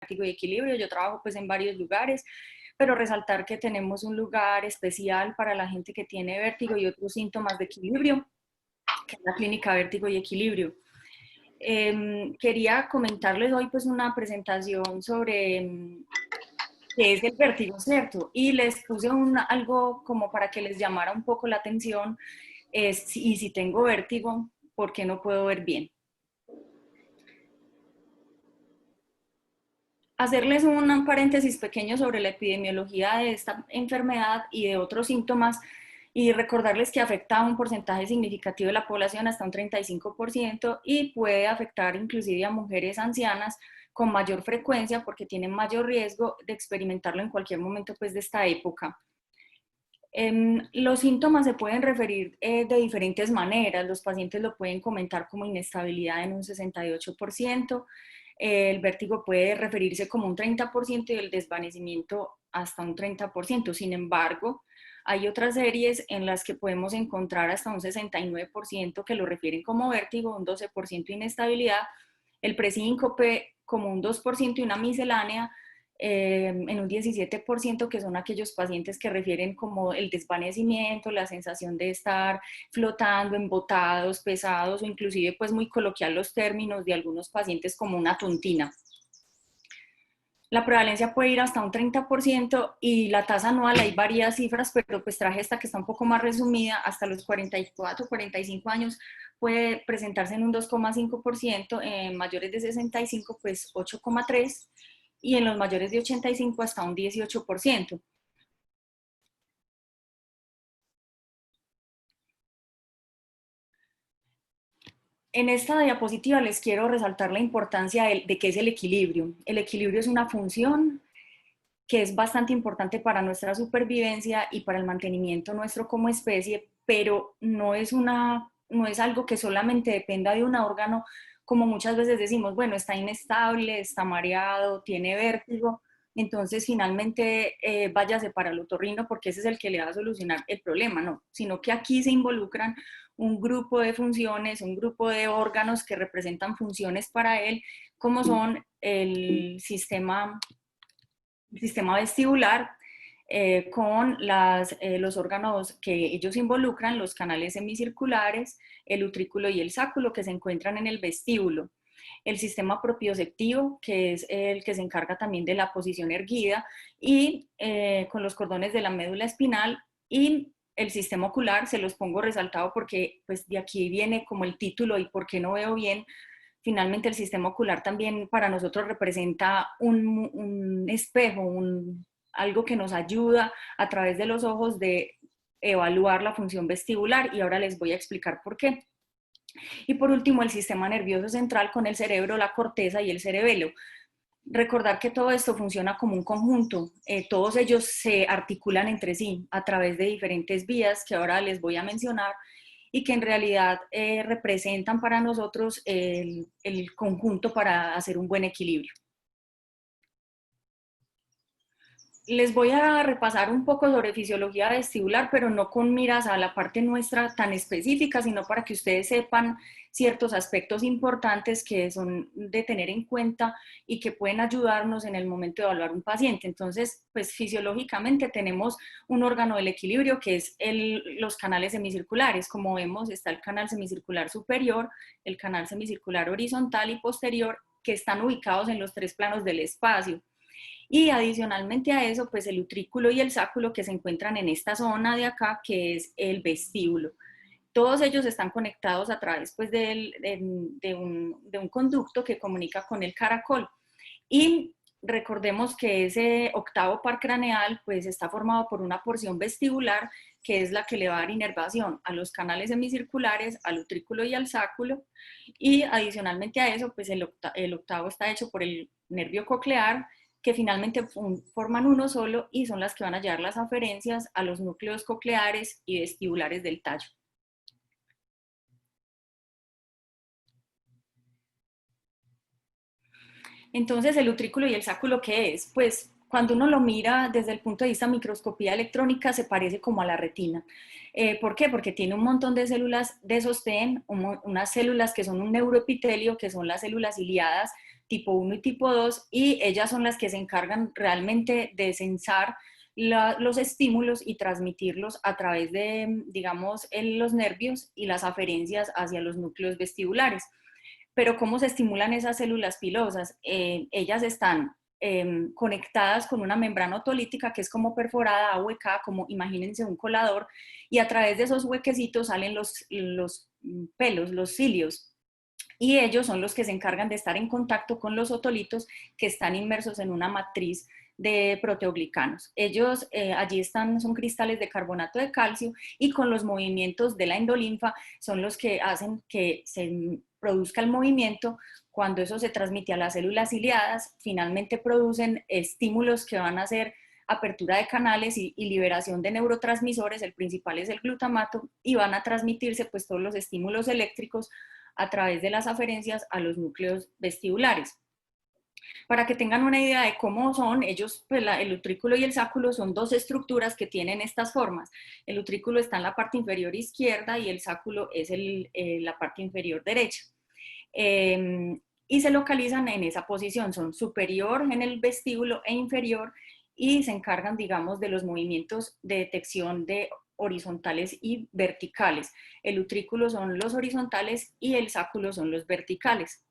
vértigo y equilibrio. Yo trabajo pues en varios lugares, pero resaltar que tenemos un lugar especial para la gente que tiene vértigo y otros síntomas de equilibrio, que es la clínica Vértigo y Equilibrio. Quería comentarles hoy pues una presentación sobre qué es el vértigo, ¿cierto? Y les puse algo como para que les llamara un poco la atención, y si tengo vértigo, ¿por qué no puedo ver bien? Hacerles un paréntesis pequeño sobre la epidemiología de esta enfermedad y de otros síntomas y recordarles que afecta a un porcentaje significativo de la población, hasta un 35%, y puede afectar inclusive a mujeres ancianas con mayor frecuencia porque tienen mayor riesgo de experimentarlo en cualquier momento pues, de esta época. Los síntomas se pueden referir de diferentes maneras. Los pacientes lo pueden comentar como inestabilidad en un 68%, el vértigo puede referirse como un 30% y el desvanecimiento hasta un 30%. Sin embargo, hay otras series en las que podemos encontrar hasta un 69% que lo refieren como vértigo, un 12% inestabilidad, el presíncope como un 2% y una miscelánea en un 17%, que son aquellos pacientes que refieren como el desvanecimiento, la sensación de estar flotando, embotados, pesados, o inclusive pues muy coloquial los términos de algunos pacientes como una tontina. La prevalencia puede ir hasta un 30% y la tasa anual, hay varias cifras, pero pues traje esta que está un poco más resumida, hasta los 44, 45 años puede presentarse en un 2,5%, en mayores de 65 pues 8,3%, y en los mayores de 85 hasta un 18%. En esta diapositiva les quiero resaltar la importancia de qué es el equilibrio. El equilibrio es una función que es bastante importante para nuestra supervivencia y para el mantenimiento nuestro como especie, pero no es algo que solamente dependa de un órgano, como muchas veces decimos, bueno, está inestable, está mareado, tiene vértigo, entonces finalmente váyase para el otorrino porque ese es el que le va a solucionar el problema, no, sino que aquí se involucran un grupo de funciones, un grupo de órganos que representan funciones para él, como son el sistema vestibular, con los órganos que ellos involucran, los canales semicirculares, el utrículo y el sáculo, que se encuentran en el vestíbulo. El sistema propioceptivo, que es el que se encarga también de la posición erguida, y con los cordones de la médula espinal, y el sistema ocular, se los pongo resaltado porque pues de aquí viene como el título y por qué no veo bien. Finalmente el sistema ocular también para nosotros representa un espejo, algo que nos ayuda a través de los ojos de evaluar la función vestibular, y ahora les voy a explicar por qué. Y por último, el sistema nervioso central con el cerebro, la corteza y el cerebelo. Recordar que todo esto funciona como un conjunto, todos ellos se articulan entre sí a través de diferentes vías que ahora les voy a mencionar, y que en realidad representan para nosotros el conjunto para hacer un buen equilibrio. Les voy a repasar un poco sobre fisiología vestibular, pero no con miras a la parte nuestra tan específica, sino para que ustedes sepan ciertos aspectos importantes que son de tener en cuenta y que pueden ayudarnos en el momento de evaluar un paciente. Entonces, pues fisiológicamente tenemos un órgano del equilibrio que es los canales semicirculares. Como vemos, está el canal semicircular superior, el canal semicircular horizontal y posterior, que están ubicados en los tres planos del espacio. Y adicionalmente a eso, pues el utrículo y el sáculo, que se encuentran en esta zona de acá, que es el vestíbulo. Todos ellos están conectados a través pues, de un conducto que comunica con el caracol. Y recordemos que ese octavo par craneal pues, está formado por una porción vestibular, que es la que le va a dar inervación a los canales semicirculares, al utrículo y al sáculo. Y adicionalmente a eso, pues el octavo está hecho por el nervio coclear, que finalmente forman uno solo y son las que van a llevar las aferencias a los núcleos cocleares y vestibulares del tallo. Entonces, el utrículo y el sáculo, ¿qué es? Pues cuando uno lo mira desde el punto de vista microscopía electrónica, se parece como a la retina. ¿Por qué? Porque tiene un montón de células de sostén, unas células que son un neuroepitelio, que son las células ciliadas, tipo 1 y tipo 2, y ellas son las que se encargan realmente de censar los estímulos y transmitirlos a través de, digamos, los nervios y las aferencias hacia los núcleos vestibulares. Pero ¿cómo se estimulan esas células pilosas? Ellas están conectadas con una membrana otolítica que es como perforada, ahuecada, como imagínense un colador, y a través de esos huequecitos salen los pelos, los cilios, y ellos son los que se encargan de estar en contacto con los otolitos que están inmersos en una matriz de proteoglicanos. Ellos allí están, son cristales de carbonato de calcio, y con los movimientos de la endolinfa son los que hacen que se produzca el movimiento. Cuando eso se transmite a las células ciliadas, finalmente producen estímulos que van a hacer apertura de canales y liberación de neurotransmisores. El principal es el glutamato, y van a transmitirse pues todos los estímulos eléctricos a través de las aferencias a los núcleos vestibulares. Para que tengan una idea de cómo son, ellos, pues el utrículo y el sáculo son dos estructuras que tienen estas formas. El utrículo está en la parte inferior izquierda y el sáculo es la parte inferior derecha. Y se localizan en esa posición, son superior en el vestíbulo e inferior, y se encargan, digamos, de los movimientos de detección de horizontales y verticales. El utrículo son los horizontales y el sáculo son los verticales.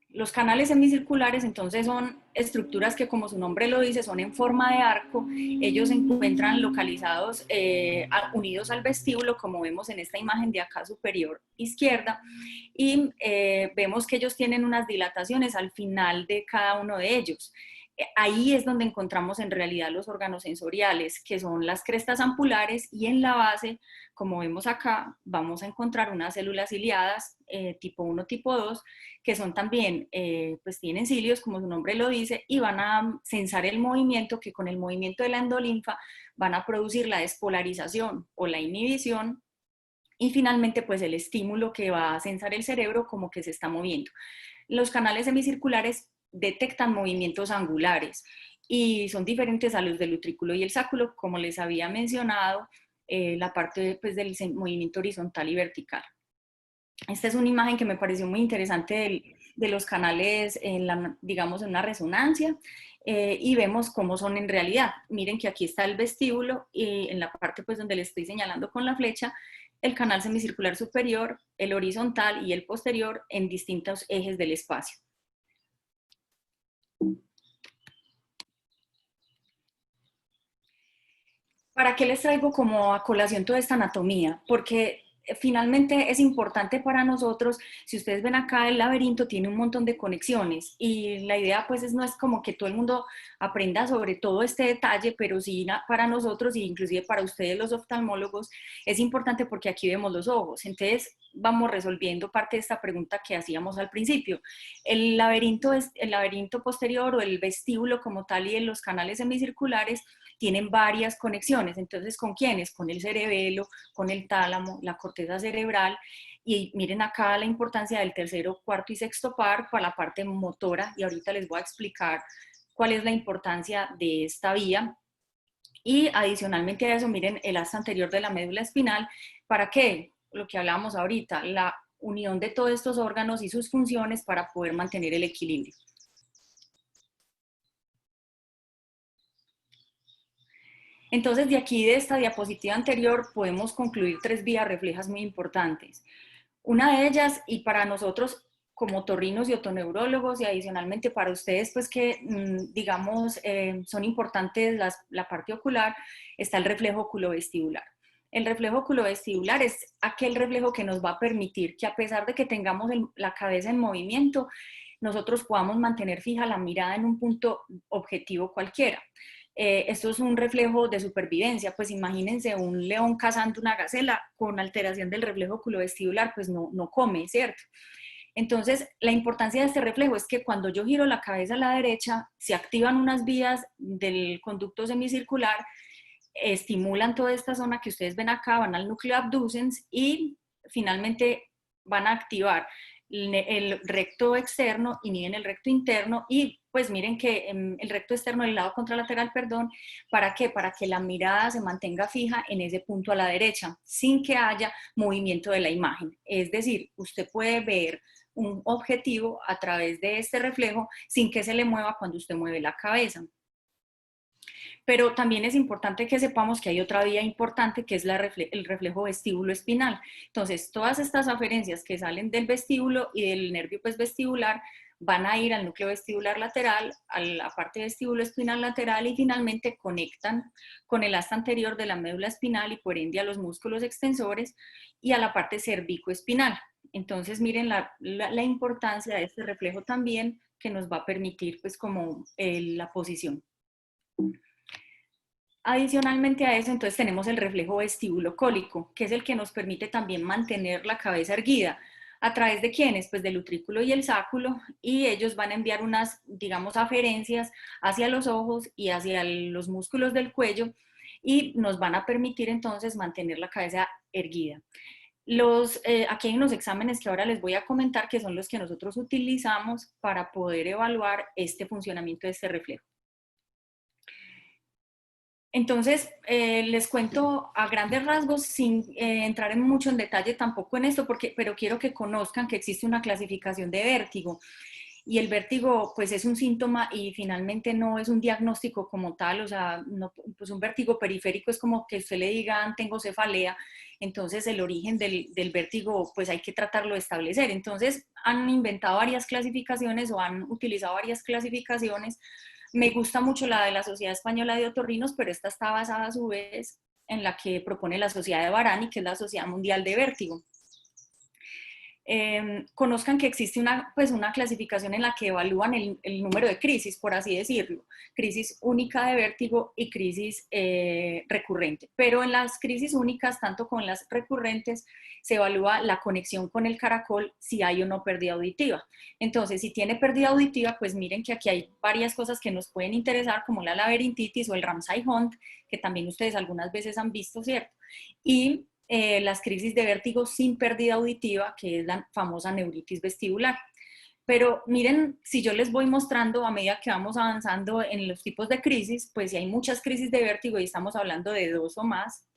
Los canales semicirculares entonces son estructuras que, como su nombre lo dice, son en forma de arco. Ellos se encuentran localizados, unidos al vestíbulo, como vemos en esta imagen de acá superior izquierda, y vemos que ellos tienen unas dilataciones al final de cada uno de ellos. Ahí es donde encontramos en realidad los órganos sensoriales, que son las crestas ampulares, y en la base, como vemos acá, vamos a encontrar unas células ciliadas tipo 1, tipo 2, que son también, pues tienen cilios, como su nombre lo dice, y van a censar el movimiento, que con el movimiento de la endolinfa van a producir la despolarización o la inhibición, y finalmente pues el estímulo que va a censar el cerebro como que se está moviendo. Los canales semicirculares detectan movimientos angulares y son diferentes a los del utrículo y el sáculo, como les había mencionado, la parte pues, del movimiento horizontal y vertical. Esta es una imagen que me pareció muy interesante de los canales, digamos, en una resonancia, y vemos cómo son en realidad. Miren que aquí está el vestíbulo, y en la parte pues, donde le estoy señalando con la flecha, el canal semicircular superior, el horizontal y el posterior en distintos ejes del espacio. ¿Para qué les traigo como a colación toda esta anatomía? Porque finalmente es importante para nosotros. Si ustedes ven acá, el laberinto tiene un montón de conexiones, y la idea pues no es como que todo el mundo aprenda sobre todo este detalle, pero sí para nosotros, e inclusive para ustedes los oftalmólogos, es importante porque aquí vemos los ojos. Entonces vamos resolviendo parte de esta pregunta que hacíamos al principio. El laberinto posterior, o el vestíbulo como tal, y en los canales semicirculares tienen varias conexiones. Entonces, ¿con quiénes? Con el cerebelo, con el tálamo, la corteza cerebral. Y miren acá la importancia del tercero, cuarto y sexto par para la parte motora, y ahorita les voy a explicar cuál es la importancia de esta vía. Y adicionalmente a eso, miren el asta anterior de la médula espinal. ¿Para qué? Lo que hablábamos ahorita, la unión de todos estos órganos y sus funciones para poder mantener el equilibrio. Entonces, de aquí, de esta diapositiva anterior, podemos concluir 3 vías reflejas muy importantes. Una de ellas, y para nosotros como otorrinos y otoneurólogos, y adicionalmente para ustedes, pues que digamos son importantes la parte ocular, está el reflejo oculovestibular. El reflejo oculovestibular es aquel reflejo que nos va a permitir que, a pesar de que tengamos la cabeza en movimiento, nosotros podamos mantener fija la mirada en un punto objetivo cualquiera. Esto es un reflejo de supervivencia. Pues imagínense un león cazando una gacela con alteración del reflejo oculovestibular, pues no come, ¿cierto? Entonces, la importancia de este reflejo es que cuando yo giro la cabeza a la derecha, se activan unas vías del conducto semicircular, estimulan toda esta zona que ustedes ven acá, van al núcleo abducens, y finalmente van a activar el recto externo, inhiben el recto interno, y pues miren que el recto externo, el lado contralateral, perdón. ¿Para qué? Para que la mirada se mantenga fija en ese punto a la derecha, sin que haya movimiento de la imagen. Es decir, usted puede ver un objetivo a través de este reflejo sin que se le mueva cuando usted mueve la cabeza. Pero también es importante que sepamos que hay otra vía importante que es el reflejo vestíbulo espinal. Entonces, todas estas aferencias que salen del vestíbulo y del nervio pues, vestibular van a ir al núcleo vestibular lateral, a la parte vestíbulo espinal lateral y finalmente conectan con el asta anterior de la médula espinal y por ende a los músculos extensores y a la parte cervicoespinal. Entonces, miren la importancia de este reflejo también que nos va a permitir pues como la posición. Adicionalmente a eso, entonces tenemos el reflejo vestíbulo-cólico, que es el que nos permite también mantener la cabeza erguida. ¿A través de quiénes? Pues del utrículo y el sáculo, y ellos van a enviar unas, digamos, aferencias hacia los ojos y hacia los músculos del cuello, y nos van a permitir entonces mantener la cabeza erguida. Aquí hay unos exámenes que ahora les voy a comentar, que son los que nosotros utilizamos para poder evaluar este funcionamiento de este reflejo. Entonces, les cuento a grandes rasgos, sin entrar mucho en detalle tampoco en esto, pero quiero que conozcan que existe una clasificación de vértigo. Y el vértigo, pues, es un síntoma y finalmente no es un diagnóstico como tal. O sea, no, pues un vértigo periférico es como que usted le diga, tengo cefalea. Entonces, el origen del vértigo, pues, hay que tratarlo de establecer. Entonces, han inventado varias clasificaciones o han utilizado varias clasificaciones. Me gusta mucho la de la Sociedad Española de Otorrinos, pero esta está basada a su vez en la que propone la Sociedad de Varani, que es la Sociedad Mundial de Vértigo. Conozcan que existe una clasificación en la que evalúan el número de crisis, por así decirlo, crisis única de vértigo y crisis recurrente. Pero en las crisis únicas, tanto con las recurrentes, se evalúa la conexión con el caracol, si hay o no pérdida auditiva. Entonces, si tiene pérdida auditiva, pues miren que aquí hay varias cosas que nos pueden interesar, como la laberintitis o el Ramsay-Hunt, que también ustedes algunas veces han visto, ¿cierto? Y las crisis de vértigo sin pérdida auditiva, que es la famosa neuritis vestibular. Pero miren, si yo les voy mostrando a medida que vamos avanzando en los tipos de crisis, pues si hay muchas crisis de vértigo y estamos hablando de 2 o más,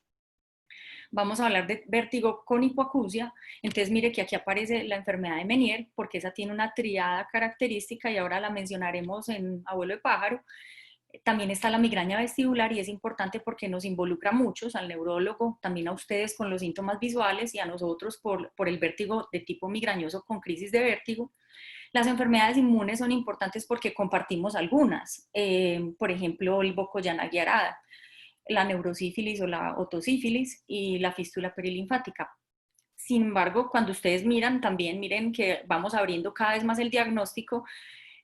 vamos a hablar de vértigo con hipoacusia. Entonces mire que aquí aparece la enfermedad de Meniere, porque esa tiene una triada característica y ahora la mencionaremos en Abuelo de Pájaro. También está la migraña vestibular y es importante porque nos involucra a muchos, al neurólogo, también a ustedes con los síntomas visuales y a nosotros por el vértigo de tipo migrañoso con crisis de vértigo. Las enfermedades inmunes son importantes porque compartimos algunas, por ejemplo, el Bocollana-Guiarada, la neurosífilis o la otosífilis y la fístula perilinfática. Sin embargo, cuando ustedes miran, también miren que vamos abriendo cada vez más el diagnóstico.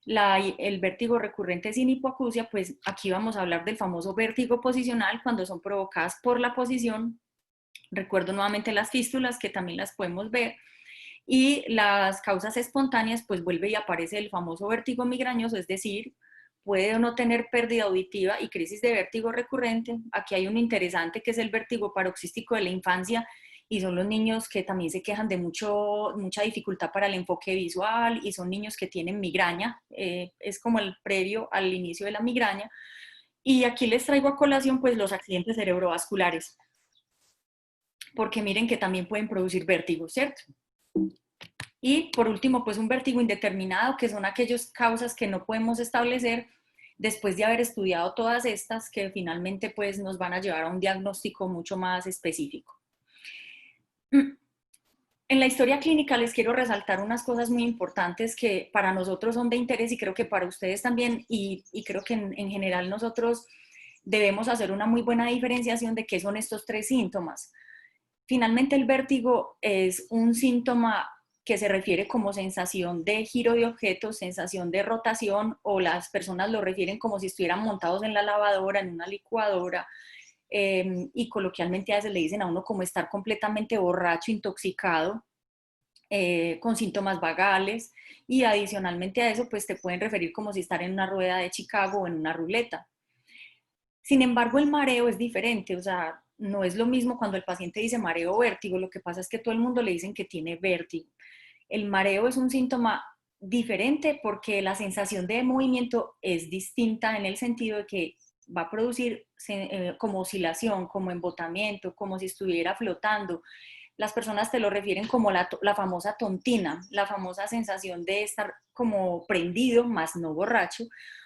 El vértigo recurrente sin hipoacusia, pues aquí vamos a hablar del famoso vértigo posicional cuando son provocadas por la posición. Recuerdo nuevamente las fístulas, que también las podemos ver. Y las causas espontáneas, pues vuelve y aparece el famoso vértigo migrañoso, es decir, puede o no tener pérdida auditiva y crisis de vértigo recurrente. Aquí hay un interesante que es el vértigo paroxístico de la infancia, y son los niños que también se quejan de mucha dificultad para el enfoque visual y son niños que tienen migraña, es como el previo al inicio de la migraña. Y aquí les traigo a colación pues los accidentes cerebrovasculares, porque miren que también pueden producir vértigo, ¿cierto? Y por último, pues un vértigo indeterminado, que son aquellas causas que no podemos establecer después de haber estudiado todas estas, que finalmente pues nos van a llevar a un diagnóstico mucho más específico. En la historia clínica les quiero resaltar unas cosas muy importantes que para nosotros son de interés y creo que para ustedes también, y creo que en general nosotros debemos hacer una muy buena diferenciación de qué son estos 3 síntomas. Finalmente, el vértigo es un síntoma que se refiere como sensación de giro de objetos, sensación de rotación, o las personas lo refieren como si estuvieran montados en la lavadora, en una licuadora, y coloquialmente a veces le dicen a uno como estar completamente borracho, intoxicado, con síntomas vagales, y adicionalmente a eso pues te pueden referir como si estar en una rueda de Chicago o en una ruleta. Sin embargo, el mareo es diferente, o sea, no es lo mismo cuando el paciente dice mareo o vértigo, lo que pasa es que todo el mundo le dicen que tiene vértigo. El mareo es un síntoma diferente porque la sensación de movimiento es distinta en el sentido de que va a producir como oscilación, como embotamiento, como si estuviera flotando. las personas te lo refieren como la famosa tontina, la famosa sensación de estar como prendido, más no borracho,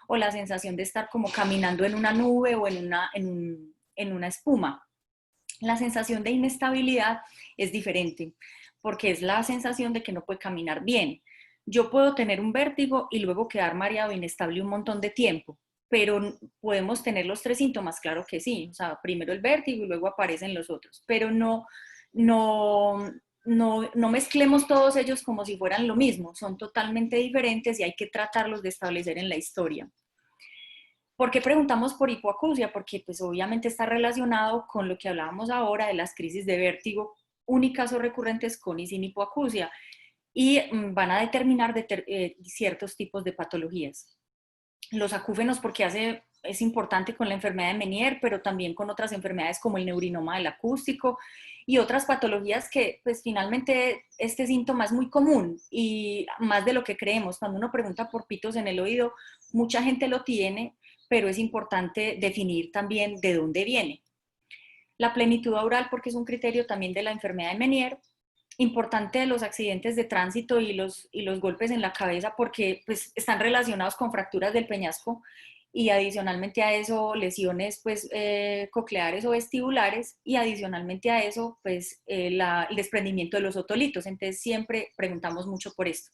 o la sensación de estar como caminando en una nube o en una espuma. La sensación de inestabilidad es diferente, porque es la sensación de que no puede caminar bien. Yo puedo tener un vértigo y luego quedar mareado e inestable un montón de tiempo, pero podemos tener los tres síntomas, claro que sí. O sea, primero el vértigo y luego aparecen los otros, pero no, no mezclemos todos ellos como si fueran lo mismo, son totalmente diferentes y hay que tratarlos de establecer en la historia. ¿Por qué preguntamos por hipoacusia? Porque pues obviamente está relacionado con lo que hablábamos ahora de las crisis de vértigo únicas o recurrentes con y sin hipoacusia y van a determinar ciertos tipos de patologías. Los acúfenos porque es importante con la enfermedad de Meniere, pero también con otras enfermedades como el neurinoma del acústico y otras patologías que pues finalmente este síntoma es muy común y más de lo que creemos. Cuando uno pregunta por pitos en el oído, mucha gente lo tiene, pero es importante definir también de dónde viene. La plenitud aural porque es un criterio también de la enfermedad de Meniere. Importante los accidentes de tránsito y los golpes en la cabeza porque pues, están relacionados con fracturas del peñasco y adicionalmente a eso lesiones pues, cocleares o vestibulares y adicionalmente a eso pues, el desprendimiento de los otolitos. Entonces siempre preguntamos mucho por esto.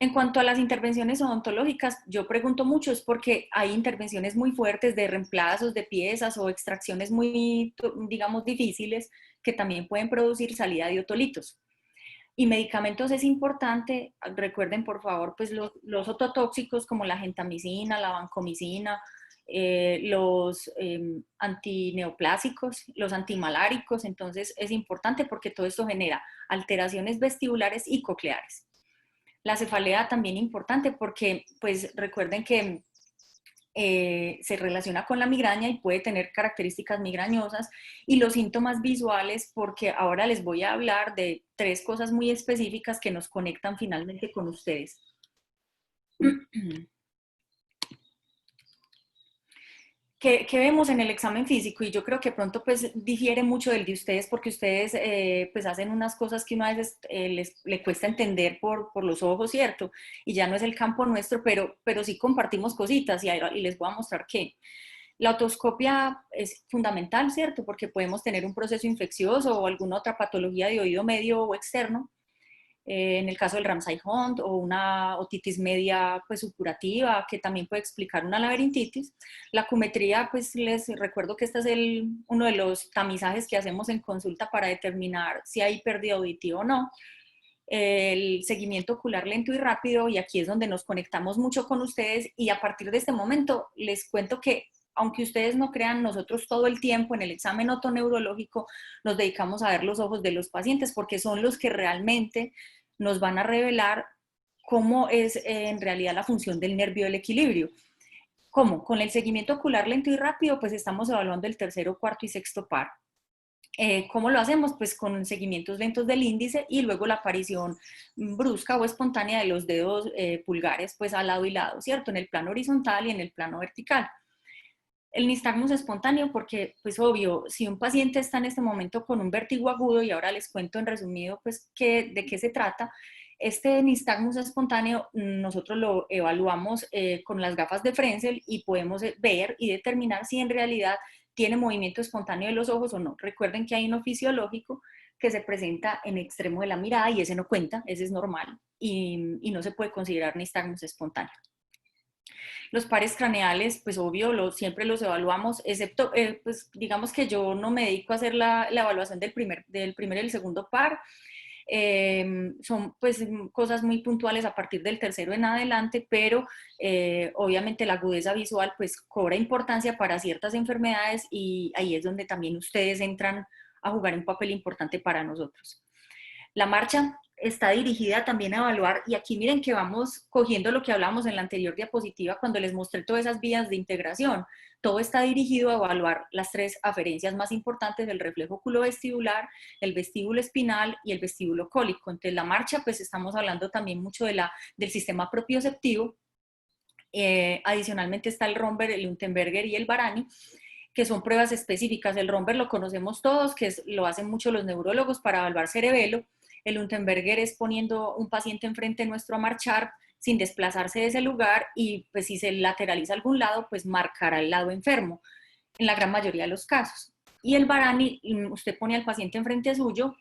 En cuanto a las intervenciones odontológicas, yo pregunto mucho es porque hay intervenciones muy fuertes de reemplazos de piezas o extracciones muy, digamos, difíciles que también pueden producir salida de otolitos. Y medicamentos es importante, recuerden por favor, pues los ototóxicos como la gentamicina, la vancomicina, los antineoplásicos, los antimaláricos, entonces es importante porque todo esto genera alteraciones vestibulares y cocleares. La cefalea también importante porque, pues recuerden que se relaciona con la migraña y puede tener características migrañosas y los síntomas visuales porque ahora les voy a hablar de tres cosas muy específicas que nos conectan finalmente con ustedes. ¿Qué vemos en el examen físico? Y yo creo que pronto pues difiere mucho del de ustedes porque ustedes pues hacen unas cosas que una vez le cuesta entender por los ojos, ¿cierto? Y ya no es el campo nuestro, pero sí compartimos cositas y les voy a mostrar que la otoscopia es fundamental, ¿cierto? Porque podemos tener un proceso infeccioso o alguna otra patología de oído medio o externo en el caso del Ramsay-Hunt o una otitis media pues supurativa que también puede explicar una laberintitis. La acumetría, pues les recuerdo que este es uno de los tamizajes que hacemos en consulta para determinar si hay pérdida auditiva o no. El seguimiento ocular lento y rápido, y aquí es donde nos conectamos mucho con ustedes y a partir de este momento les cuento que aunque ustedes no crean, nosotros todo el tiempo en el examen otoneurológico nos dedicamos a ver los ojos de los pacientes porque son los que realmente nos van a revelar cómo es en realidad la función del nervio del equilibrio. ¿Cómo? Con el seguimiento ocular lento y rápido, pues estamos evaluando el tercero, cuarto y sexto par. ¿Cómo lo hacemos? Pues con seguimientos lentos del índice y luego la aparición brusca o espontánea de los dedos pulgares, pues al lado y lado, ¿cierto? En el plano horizontal y en el plano vertical. El nistagmus espontáneo porque, pues obvio, si un paciente está en este momento con un vértigo agudo, y ahora les cuento en resumido, pues, de qué se trata, este nistagmus espontáneo nosotros lo evaluamos con las gafas de Frenzel y podemos ver y determinar si en realidad tiene movimiento espontáneo de los ojos o no. Recuerden que hay uno fisiológico que se presenta en extremo de la mirada y ese no cuenta, ese es normal y no se puede considerar nistagmus espontáneo. Los pares craneales, pues obvio, siempre los evaluamos, excepto, pues digamos que yo no me dedico a hacer la evaluación del primer y el segundo par. Son pues cosas muy puntuales a partir del tercero en adelante, pero obviamente la agudeza visual pues cobra importancia para ciertas enfermedades y ahí es donde también ustedes entran a jugar un papel importante para nosotros. La marcha está dirigida también a evaluar, y aquí miren que vamos cogiendo lo que hablamos en la anterior diapositiva cuando les mostré todas esas vías de integración. Todo está dirigido a evaluar las tres aferencias más importantes del reflejo oculovestibular, el vestíbulo espinal y el vestíbulo cólico. Entonces la marcha, pues estamos hablando también mucho del sistema propioceptivo. Adicionalmente está el Romberg, el Unterberger y el Varani. que son pruebas específicas. El Romber lo conocemos todos, que lo hacen mucho los neurólogos para evaluar cerebelo. El Unterberger es poniendo un paciente enfrente nuestro a marchar sin desplazarse de ese lugar y pues si se lateraliza a algún lado, pues marcará el lado enfermo, en la gran mayoría de los casos. Y el Barani, usted pone al paciente enfrente suyo,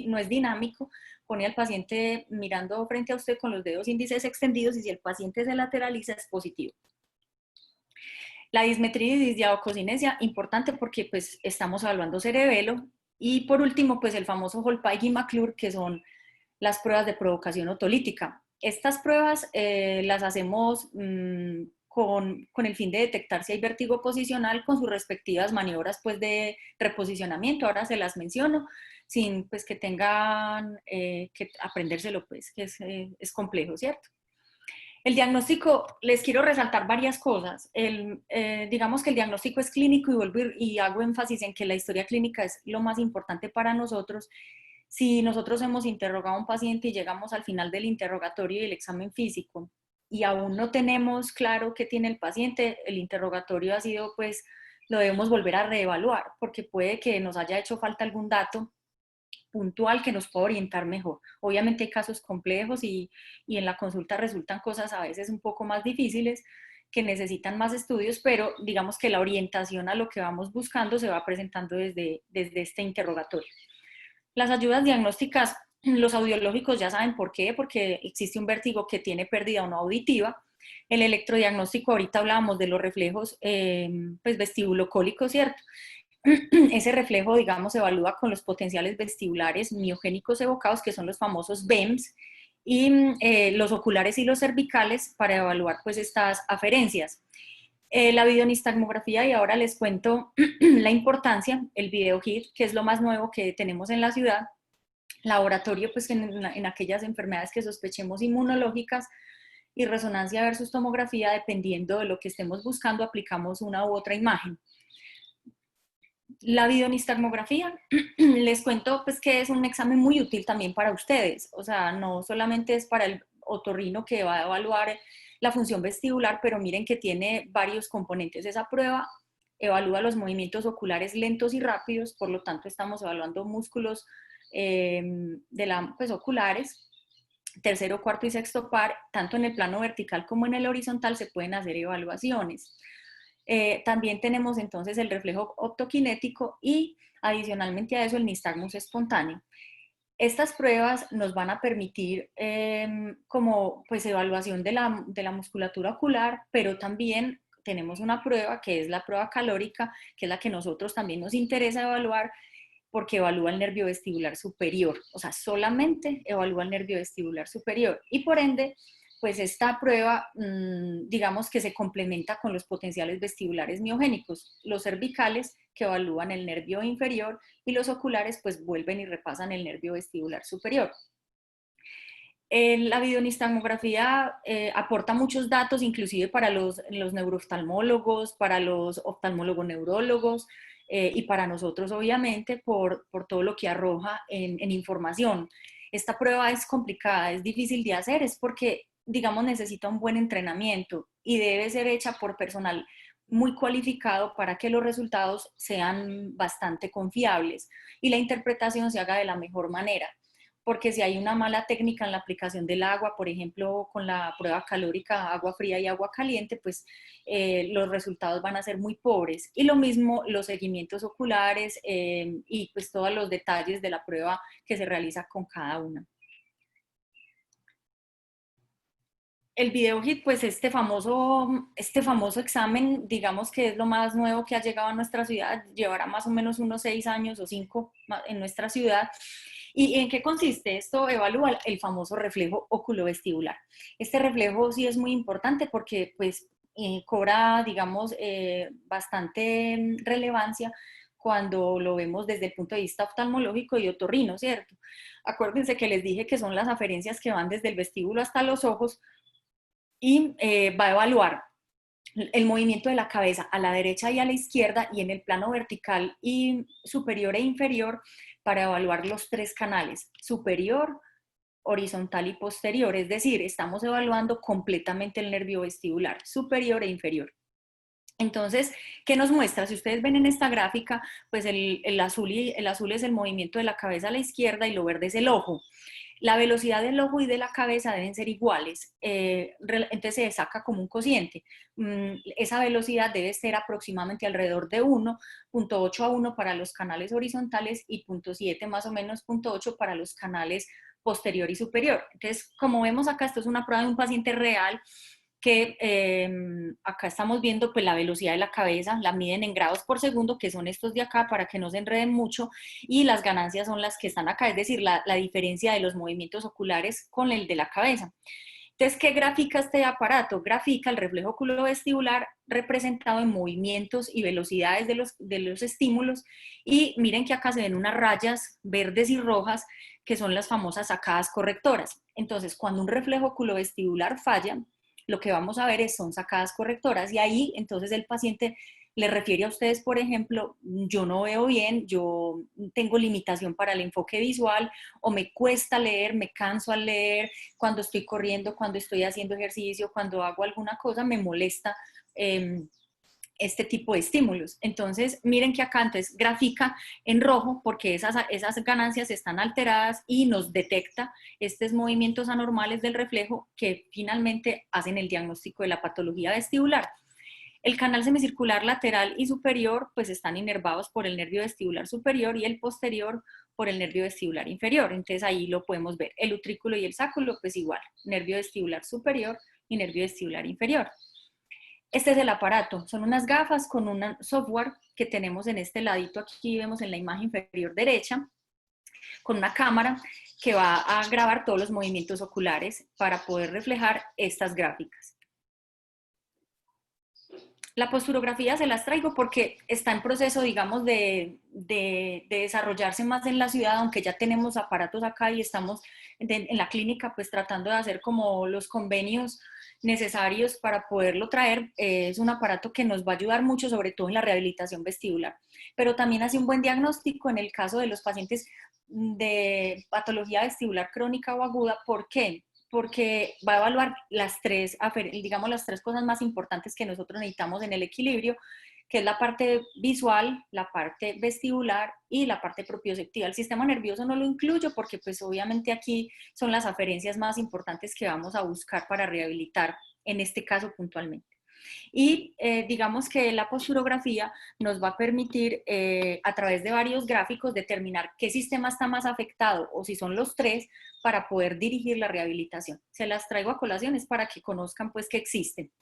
no es dinámico, pone al paciente mirando frente a usted con los dedos índices extendidos y si el paciente se lateraliza es positivo. La dismetría y disdiadococinesia, importante porque pues estamos evaluando cerebelo. Y por último, pues el famoso Hall-Pike y McClure, que son las pruebas de provocación otolítica. Estas pruebas las hacemos con el fin de detectar si hay vértigo posicional con sus respectivas maniobras pues, de reposicionamiento. Ahora se las menciono, sin pues, que tengan que aprendérselo, pues, que es complejo, ¿cierto? El diagnóstico, les quiero resaltar varias cosas. Digamos que el diagnóstico es clínico y vuelvo y hago énfasis en que la historia clínica es lo más importante para nosotros. Si nosotros hemos interrogado a un paciente y llegamos al final del interrogatorio y el examen físico y aún no tenemos claro qué tiene el paciente, el interrogatorio ha sido, pues, lo debemos volver a reevaluar porque puede que nos haya hecho falta algún dato puntual que nos pueda orientar mejor. Obviamente hay casos complejos y en la consulta resultan cosas a veces un poco más difíciles que necesitan más estudios, pero digamos que la orientación a lo que vamos buscando se va presentando desde este interrogatorio. Las ayudas diagnósticas, los audiológicos ya saben por qué, porque existe un vértigo que tiene pérdida o no auditiva. El electrodiagnóstico, ahorita hablábamos de los reflejos pues vestibulocólicos, ¿cierto? Ese reflejo, digamos, se evalúa con los potenciales vestibulares miogénicos evocados, que son los famosos BEMS, y los oculares y los cervicales para evaluar pues estas aferencias. La videonistagmografía, y ahora les cuento la importancia, el video HIT, que es lo más nuevo que tenemos en la ciudad, laboratorio pues en aquellas enfermedades que sospechemos inmunológicas, y resonancia versus tomografía, dependiendo de lo que estemos buscando, aplicamos una u otra imagen. La videonistagmografía, les cuento pues que es un examen muy útil también para ustedes, o sea, no solamente es para el otorrino que va a evaluar la función vestibular, pero miren que tiene varios componentes. Esa prueba evalúa los movimientos oculares lentos y rápidos, por lo tanto estamos evaluando músculos pues, oculares. Tercero, cuarto y sexto par, tanto en el plano vertical como en el horizontal se pueden hacer evaluaciones. También tenemos entonces el reflejo optoquinético y adicionalmente a eso el nistagmus espontáneo. Estas pruebas nos van a permitir como pues evaluación de la musculatura ocular, pero también tenemos una prueba que es la prueba calórica, que es la que nosotros también nos interesa evaluar porque evalúa el nervio vestibular superior, o sea, solamente evalúa el nervio vestibular superior y por ende pues esta prueba, digamos que se complementa con los potenciales vestibulares miogénicos, los cervicales que evalúan el nervio inferior y los oculares pues vuelven y repasan el nervio vestibular superior. La videonistagmografía aporta muchos datos, inclusive para los neurooftalmólogos, para los oftalmólogos neurólogos y para nosotros obviamente por todo lo que arroja en información. Esta prueba es complicada, es difícil de hacer, es porque digamos, necesita un buen entrenamiento y debe ser hecha por personal muy cualificado para que los resultados sean bastante confiables y la interpretación se haga de la mejor manera. Porque si hay una mala técnica en la aplicación del agua, por ejemplo, con la prueba calórica, agua fría y agua caliente, pues los resultados van a ser muy pobres. Y lo mismo los seguimientos oculares y pues todos los detalles de la prueba que se realiza con cada una. El video hit, pues este famoso examen, digamos que es lo más nuevo que ha llegado a nuestra ciudad, llevará más o menos unos 6 años o 5 en nuestra ciudad. ¿Y en qué consiste? Esto evalúa el famoso reflejo oculovestibular. Este reflejo sí es muy importante porque pues cobra, digamos, bastante relevancia cuando lo vemos desde el punto de vista oftalmológico y otorrino, ¿cierto? Acuérdense que les dije que son las aferencias que van desde el vestíbulo hasta los ojos, y va a evaluar el movimiento de la cabeza a la derecha y a la izquierda y en el plano vertical y superior e inferior para evaluar los 3 canales, superior, horizontal y posterior, es decir, estamos evaluando completamente el nervio vestibular, superior e inferior. Entonces, ¿qué nos muestra? Si ustedes ven en esta gráfica, pues el azul es el movimiento de la cabeza a la izquierda y lo verde es el ojo. La velocidad del ojo y de la cabeza deben ser iguales, entonces se saca como un cociente. Esa velocidad debe ser aproximadamente alrededor de 1.8 a 1 para los canales horizontales y 0.7 más o menos 0.8 para los canales posterior y superior. Entonces, como vemos acá, esto es una prueba de un paciente real que acá estamos viendo pues la velocidad de la cabeza, la miden en grados por segundo, que son estos de acá para que no se enreden mucho, y las ganancias son las que están acá, es decir, la diferencia de los movimientos oculares con el de la cabeza. Entonces, ¿qué grafica este aparato? Grafica el reflejo oculovestibular representado en movimientos y velocidades de los estímulos, y miren que acá se ven unas rayas verdes y rojas que son las famosas sacadas correctoras. Entonces, cuando un reflejo oculovestibular falla, lo que vamos a ver son sacadas correctoras, y ahí entonces el paciente le refiere a ustedes, por ejemplo, yo no veo bien, yo tengo limitación para el enfoque visual, o me cuesta leer, me canso al leer, cuando estoy corriendo, cuando estoy haciendo ejercicio, cuando hago alguna cosa, me molesta este tipo de estímulos. Entonces, miren que acá entonces grafica en rojo porque esas ganancias están alteradas y nos detecta estos movimientos anormales del reflejo que finalmente hacen el diagnóstico de la patología vestibular. El canal semicircular lateral y superior pues están inervados por el nervio vestibular superior y el posterior por el nervio vestibular inferior. Entonces ahí lo podemos ver. El utrículo y el sáculo pues igual, nervio vestibular superior y nervio vestibular inferior. Este es el aparato, son unas gafas con un software que tenemos en este ladito, aquí vemos en la imagen inferior derecha, con una cámara que va a grabar todos los movimientos oculares para poder reflejar estas gráficas. La posturografía se las traigo porque está en proceso, digamos, de desarrollarse más en la ciudad, aunque ya tenemos aparatos acá y estamos en la clínica pues tratando de hacer como los convenios necesarios para poderlo traer. Es un aparato que nos va a ayudar mucho, sobre todo en la rehabilitación vestibular, pero también hace un buen diagnóstico en el caso de los pacientes de patología vestibular crónica o aguda. ¿Por qué? Porque va a evaluar digamos, las tres cosas más importantes que nosotros necesitamos en el equilibrio, que es la parte visual, la parte vestibular y la parte propioceptiva. El sistema nervioso no lo incluyo porque pues obviamente aquí son las aferencias más importantes que vamos a buscar para rehabilitar en este caso puntualmente. Y digamos que la posturografía nos va a permitir a través de varios gráficos determinar qué sistema está más afectado o si son los tres para poder dirigir la rehabilitación. Se las traigo a colaciones para que conozcan pues que existen.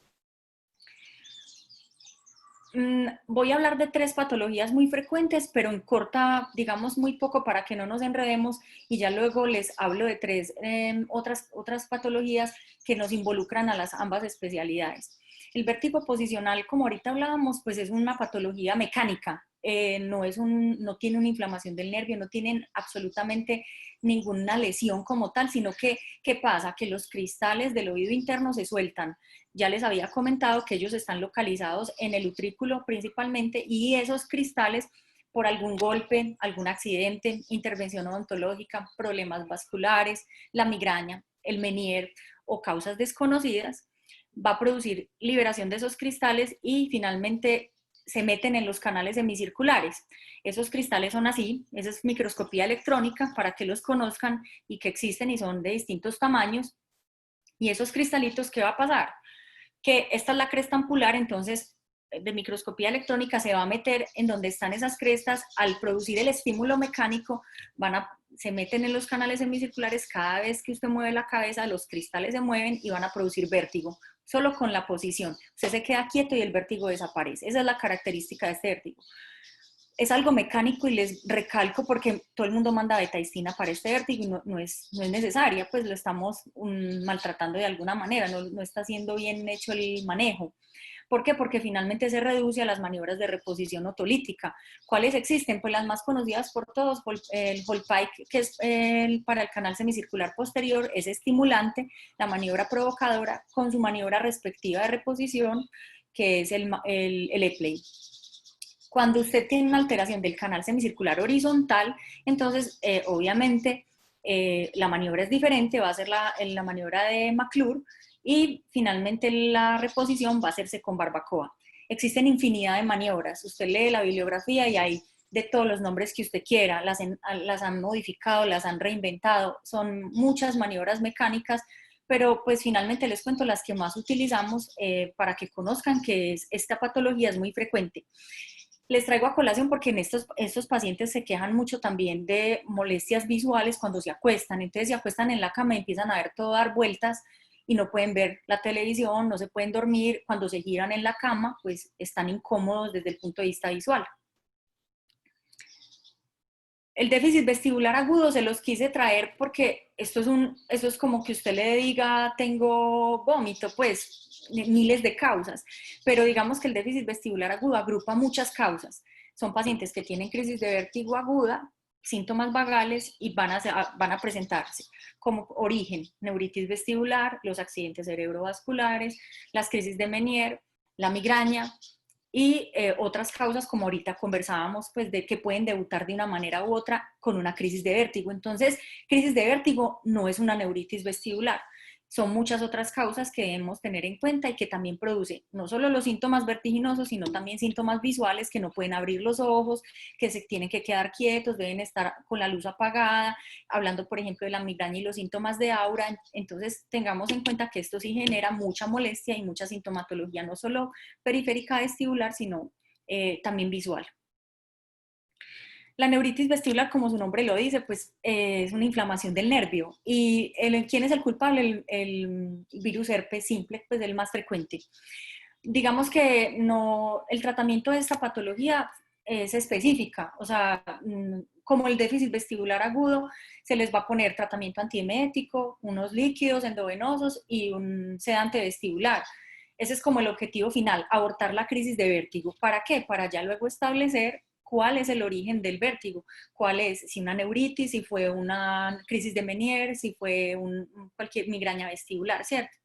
Voy a hablar de tres patologías muy frecuentes, pero en corta, digamos muy poco para que no nos enredemos, y ya luego les hablo de tres otras patologías que nos involucran a las ambas especialidades. El vértigo posicional, como ahorita hablábamos, pues es una patología mecánica, no tiene una inflamación del nervio, no tienen absolutamente ninguna lesión como tal, sino que, ¿qué pasa? Que los cristales del oído interno se sueltan. Ya les había comentado que ellos están localizados en el utrículo principalmente, y esos cristales, por algún golpe, algún accidente, intervención odontológica, problemas vasculares, la migraña, el Meniere o causas desconocidas, va a producir liberación de esos cristales y finalmente se meten en los canales semicirculares. Esos cristales son así, esa es microscopía electrónica para que los conozcan y que existen y son de distintos tamaños. Y esos cristalitos, ¿qué va a pasar? Que esta es la cresta ampular, entonces de microscopía electrónica se va a meter en donde están esas crestas. Al producir el estímulo mecánico se meten en los canales semicirculares. Cada vez que usted mueve la cabeza, los cristales se mueven y van a producir vértigo, solo con la posición. Usted se queda quieto y el vértigo desaparece. Esa es la característica de este vértigo. Es algo mecánico, y les recalco porque todo el mundo manda betaistina para este vértigo y no es necesaria, pues lo estamos maltratando de alguna manera, no está siendo bien hecho el manejo. ¿Por qué? Porque finalmente se reduce a las maniobras de reposición otolítica. ¿Cuáles existen? Pues las más conocidas por todos, el Hall-Pike, que es para el canal semicircular posterior, es estimulante, la maniobra provocadora con su maniobra respectiva de reposición, que es el Epley. Cuando usted tiene una alteración del canal semicircular horizontal, entonces obviamente la maniobra es diferente, va a ser la maniobra de McClure, y finalmente la reposición va a hacerse con barbacoa. Existen infinidad de maniobras. Usted lee la bibliografía y hay de todos los nombres que usted quiera. Las han modificado, las han reinventado. Son muchas maniobras mecánicas, pero pues finalmente les cuento las que más utilizamos para que conozcan que esta patología es muy frecuente. Les traigo a colación porque en estos pacientes se quejan mucho también de molestias visuales cuando se acuestan. Entonces se acuestan en la cama y empiezan a ver todo dar vueltas y no pueden ver la televisión, no se pueden dormir. Cuando se giran en la cama, pues están incómodos desde el punto de vista visual. El déficit vestibular agudo se los quise traer porque esto es como que usted le diga tengo vómito, pues miles de causas, pero digamos que el déficit vestibular agudo agrupa muchas causas. Son pacientes que tienen crisis de vértigo aguda, síntomas vagales y van a presentarse como origen neuritis vestibular, los accidentes cerebrovasculares, las crisis de Meniere, la migraña, y otras causas como ahorita conversábamos, pues de que pueden debutar de una manera u otra con una crisis de vértigo. Entonces, crisis de vértigo no es una neuritis vestibular, son muchas otras causas que debemos tener en cuenta y que también produce no solo los síntomas vertiginosos, sino también síntomas visuales que no pueden abrir los ojos, que se tienen que quedar quietos, deben estar con la luz apagada, hablando por ejemplo de la migraña y los síntomas de aura. Entonces tengamos en cuenta que esto sí genera mucha molestia y mucha sintomatología, no solo periférica vestibular, sino también visual. La neuritis vestibular, como su nombre lo dice, pues es una inflamación del nervio. ¿Y quién es el culpable? El virus herpes simple, pues el más frecuente. Digamos que no, el tratamiento de esta patología es específica, o sea, como el déficit vestibular agudo, se les va a poner tratamiento antiemético, unos líquidos endovenosos y un sedante vestibular. Ese es como el objetivo final, abortar la crisis de vértigo. ¿Para qué? Para ya luego establecer cuál es el origen del vértigo, cuál es, si una neuritis, si fue una crisis de Meniere, si fue cualquier migraña vestibular, ¿cierto?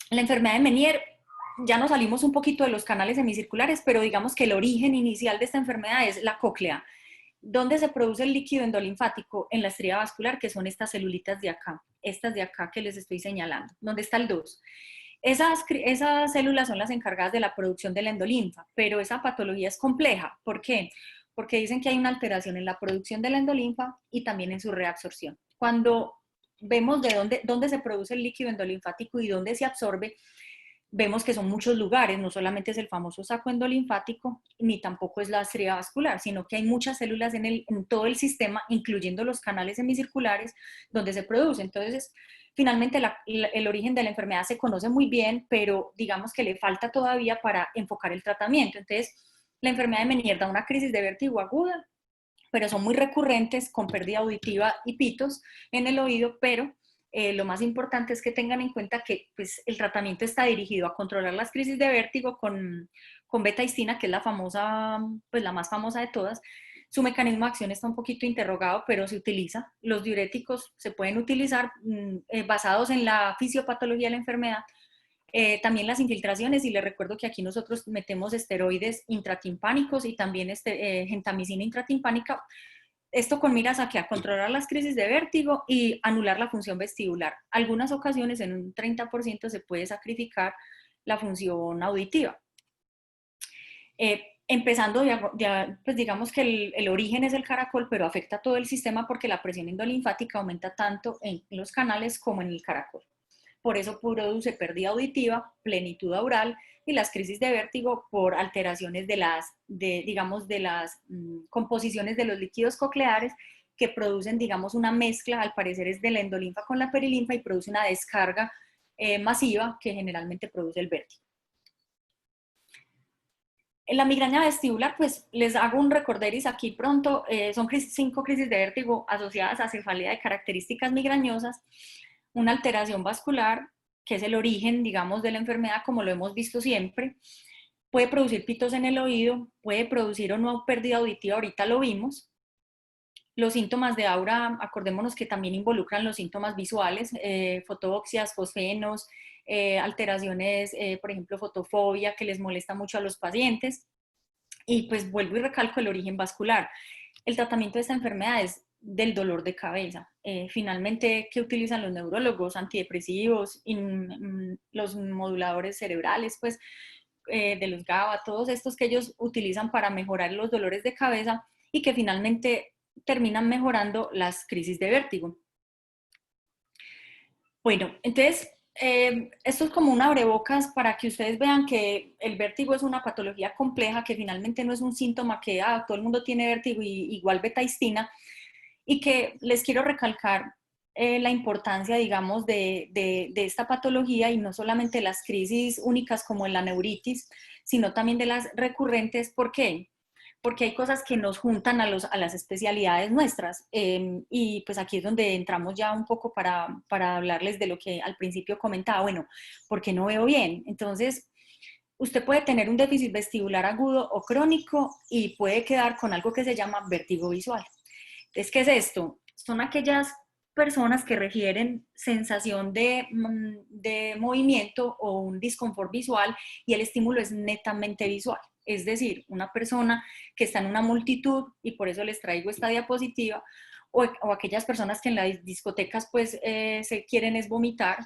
La enfermedad de Meniere, ya nos salimos un poquito de los canales semicirculares, pero digamos que el origen inicial de esta enfermedad es la cóclea. ¿Dónde se produce el líquido endolinfático? En la estría vascular, que son estas celulitas de acá, estas de acá que les estoy señalando. ¿Dónde está el 2? Esas células son las encargadas de la producción de la endolinfa, pero esa patología es compleja. ¿Por qué? Porque dicen que hay una alteración en la producción de la endolinfa y también en su reabsorción. Cuando vemos de dónde se produce el líquido endolinfático y dónde se absorbe, vemos que son muchos lugares, no solamente es el famoso saco endolinfático, ni tampoco es la estría vascular, sino que hay muchas células en todo el sistema, incluyendo los canales semicirculares, donde se produce. Entonces, finalmente el origen de la enfermedad se conoce muy bien, pero digamos que le falta todavía para enfocar el tratamiento. Entonces, la enfermedad de Meniere da una crisis de vértigo aguda, pero son muy recurrentes con pérdida auditiva y pitos en el oído, pero lo más importante es que tengan en cuenta que pues, el tratamiento está dirigido a controlar las crisis de vértigo con betahistina, que es la famosa, pues la más famosa de todas. Su mecanismo de acción está un poquito interrogado, pero se utiliza. Los diuréticos se pueden utilizar basados en la fisiopatología de la enfermedad. También las infiltraciones, y les recuerdo que aquí nosotros metemos esteroides intratimpánicos y también gentamicina intratimpánica, esto con miras a controlar las crisis de vértigo y anular la función vestibular. Algunas ocasiones, en un 30%, se puede sacrificar la función auditiva. Empezando, pues digamos que el origen es el caracol, pero afecta todo el sistema porque la presión endolinfática aumenta tanto en los canales como en el caracol. Por eso produce pérdida auditiva, plenitud aural y las crisis de vértigo por alteraciones de las composiciones de los líquidos cocleares que producen, digamos, una mezcla, al parecer es de la endolinfa con la perilinfa y produce una descarga masiva que generalmente produce el vértigo. En la migraña vestibular, pues les hago un recorderis aquí pronto, son 5 crisis de vértigo asociadas a cefalea de características migrañosas, una alteración vascular, que es el origen, digamos, de la enfermedad, como lo hemos visto siempre, puede producir pitos en el oído, puede producir o no pérdida auditiva, ahorita lo vimos. Los síntomas de aura, acordémonos que también involucran los síntomas visuales, fotoxias, fosfenos, alteraciones, por ejemplo, fotofobia, que les molesta mucho a los pacientes. Y pues vuelvo y recalco el origen vascular. El tratamiento de esta enfermedad es del dolor de cabeza. Finalmente, ¿qué utilizan los neurólogos? Antidepresivos, los moduladores cerebrales, pues, de los GABA, todos estos que ellos utilizan para mejorar los dolores de cabeza y que finalmente terminan mejorando las crisis de vértigo. Bueno, entonces, esto es como un abrebocas para que ustedes vean que el vértigo es una patología compleja, que finalmente no es un síntoma que todo el mundo tiene vértigo y igual betahistina, y que les quiero recalcar la importancia, digamos, de esta patología y no solamente las crisis únicas como en la neuritis, sino también de las recurrentes. ¿Por qué? Porque hay cosas que nos juntan a las especialidades nuestras y pues aquí es donde entramos ya un poco para hablarles de lo que al principio comentaba, bueno, ¿por qué no veo bien? Entonces, usted puede tener un déficit vestibular agudo o crónico y puede quedar con algo que se llama vértigo visual. Entonces, ¿qué es esto? Son aquellas personas que refieren sensación de movimiento o un disconfort visual y el estímulo es netamente visual. Es decir, una persona que está en una multitud, y por eso les traigo esta diapositiva, o aquellas personas que en las discotecas pues se quieren es vomitar.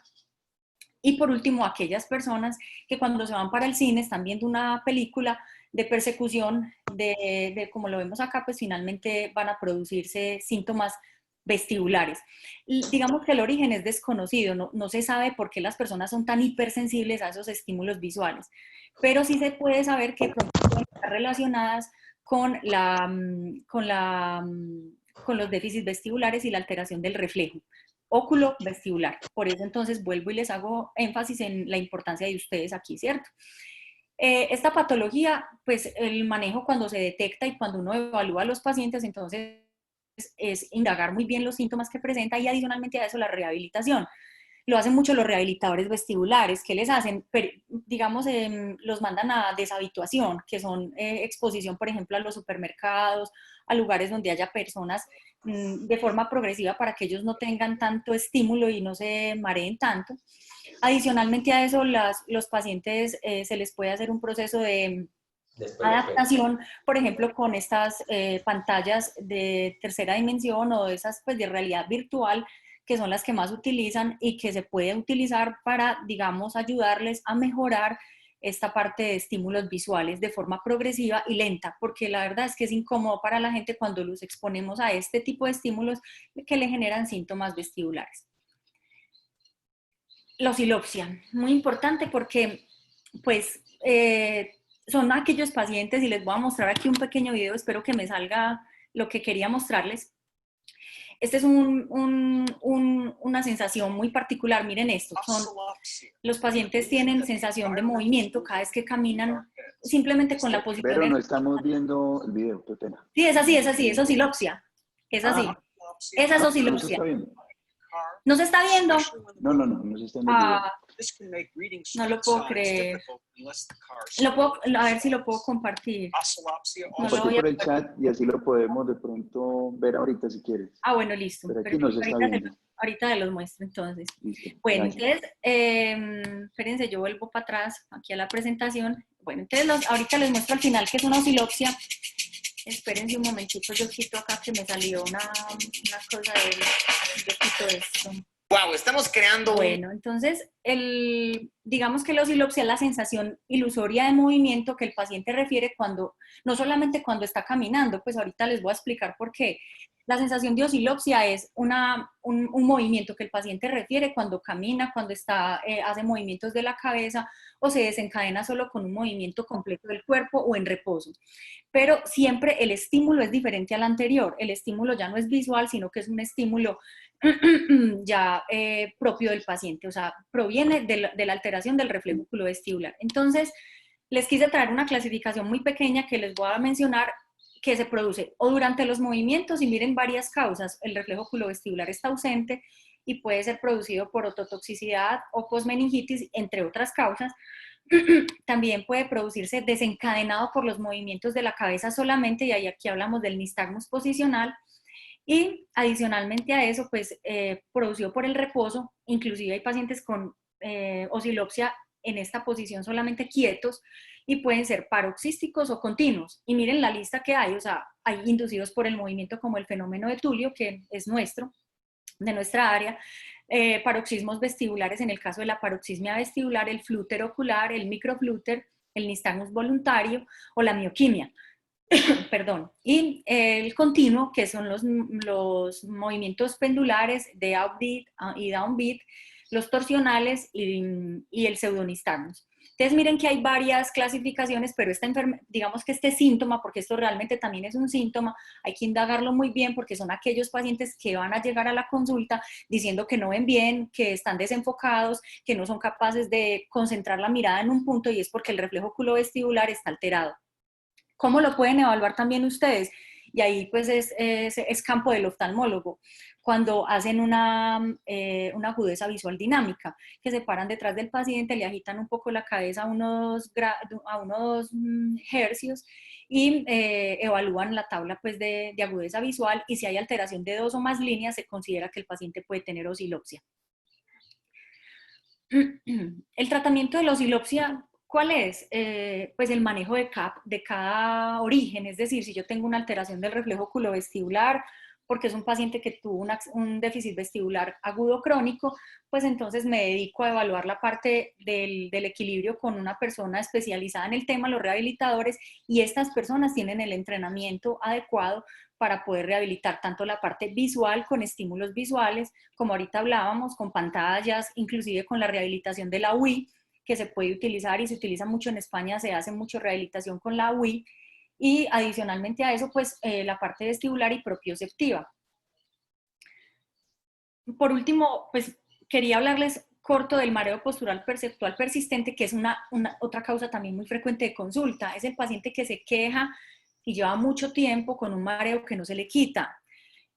Y por último, aquellas personas que cuando se van para el cine están viendo una película de persecución, como lo vemos acá, pues finalmente van a producirse síntomas vestibulares. Y digamos que el origen es desconocido, no se sabe por qué las personas son tan hipersensibles a esos estímulos visuales, pero sí se puede saber que pronto pueden estar relacionadas con, con los déficits vestibulares y la alteración del reflejo óculo vestibular. Por eso entonces vuelvo y les hago énfasis en la importancia de ustedes aquí, ¿cierto? Esta patología, pues el manejo cuando se detecta y cuando uno evalúa a los pacientes, entonces es indagar muy bien los síntomas que presenta y adicionalmente a eso la rehabilitación. Lo hacen mucho los rehabilitadores vestibulares. ¿Qué les hacen? Digamos, los mandan a deshabituación, que son exposición, por ejemplo, a los supermercados, a lugares donde haya personas de forma progresiva para que ellos no tengan tanto estímulo y no se mareen tanto. Adicionalmente a eso, los pacientes se les puede hacer un proceso de adaptación, por ejemplo, con estas pantallas de tercera dimensión o de esas pues, de realidad virtual, que son las que más utilizan y que se puede utilizar para, digamos, ayudarles a mejorar esta parte de estímulos visuales de forma progresiva y lenta, porque la verdad es que es incómodo para la gente cuando los exponemos a este tipo de estímulos que le generan síntomas vestibulares. La osilopsia, muy importante porque, pues, son aquellos pacientes, y les voy a mostrar aquí un pequeño video, espero que me salga lo que quería mostrarles. Este es una sensación muy particular, miren esto, los pacientes tienen sensación de movimiento cada vez que caminan, simplemente con la posición. Pero no estamos viendo el video, qué pena. Sí, es osilopsia, es así, esa es osilopsia. ¿No se está viendo? No se está viendo el video. No lo puedo creer. A ver si lo puedo compartir. Comparte por el chat y así lo podemos de pronto ver ahorita si quieres. Ah, bueno, listo. Pero aquí no se está viendo. Ahorita se los muestro entonces. Listo, bueno, gracias. entonces, espérense, yo vuelvo para atrás aquí a la presentación. Bueno, entonces ahorita les muestro al final que es una osilopsia. Espérense un momentito, yo quito acá que me salió una cosa de... Yo quito esto. Wow, estamos creando. Bueno, entonces, digamos que la osilopsia es la sensación ilusoria de movimiento que el paciente refiere cuando, no solamente cuando está caminando, pues ahorita les voy a explicar por qué. La sensación de osilopsia es un movimiento que el paciente refiere cuando camina, cuando hace movimientos de la cabeza o se desencadena solo con un movimiento completo del cuerpo o en reposo. Pero siempre el estímulo es diferente al anterior. El estímulo ya no es visual, sino que es un estímulo ya propio del paciente, o sea, proviene de la alteración del reflejo oculovestibular. Entonces, les quise traer una clasificación muy pequeña que les voy a mencionar que se produce o durante los movimientos y miren varias causas. El reflejo oculovestibular está ausente y puede ser producido por ototoxicidad o posmeningitis, entre otras causas. También puede producirse desencadenado por los movimientos de la cabeza solamente, y ahí aquí hablamos del nistagmus posicional. Y adicionalmente a eso, pues producido por el reposo, inclusive hay pacientes con osilopsia en esta posición solamente quietos y pueden ser paroxísticos o continuos. Y miren la lista que hay, o sea, hay inducidos por el movimiento como el fenómeno de Tulio, que es de nuestra área, paroxismos vestibulares en el caso de la paroxismia vestibular, el flúter ocular, el microflúter, el nistagmus voluntario o la mioquimia. Perdón, y el continuo, que son los movimientos pendulares de upbeat y downbeat, los torsionales y el pseudonistagmus. Entonces miren que hay varias clasificaciones, pero digamos que este síntoma, porque esto realmente también es un síntoma, hay que indagarlo muy bien porque son aquellos pacientes que van a llegar a la consulta diciendo que no ven bien, que están desenfocados, que no son capaces de concentrar la mirada en un punto y es porque el reflejo oculovestibular está alterado. ¿Cómo lo pueden evaluar también ustedes? Y ahí pues es campo del oftalmólogo, cuando hacen una agudeza visual dinámica, que se paran detrás del paciente, le agitan un poco la cabeza a unos hercios y evalúan la tabla pues de agudeza visual, y si hay alteración de 2 o más líneas, se considera que el paciente puede tener osilopsia. El tratamiento de la osilopsia, ¿cuál es? Pues el manejo de cada origen, es decir, si yo tengo una alteración del reflejo oculovestibular, porque es un paciente que tuvo un déficit vestibular agudo crónico, pues entonces me dedico a evaluar la parte del equilibrio con una persona especializada en el tema, los rehabilitadores, y estas personas tienen el entrenamiento adecuado para poder rehabilitar tanto la parte visual con estímulos visuales, como ahorita hablábamos, con pantallas, inclusive con la rehabilitación de la UI, que se puede utilizar y se utiliza mucho en España, se hace mucho rehabilitación con la UI, y adicionalmente a eso, pues la parte vestibular y propioceptiva. Por último, pues quería hablarles corto del mareo postural perceptual persistente, que es otra causa también muy frecuente de consulta. Es el paciente que se queja y lleva mucho tiempo con un mareo que no se le quita.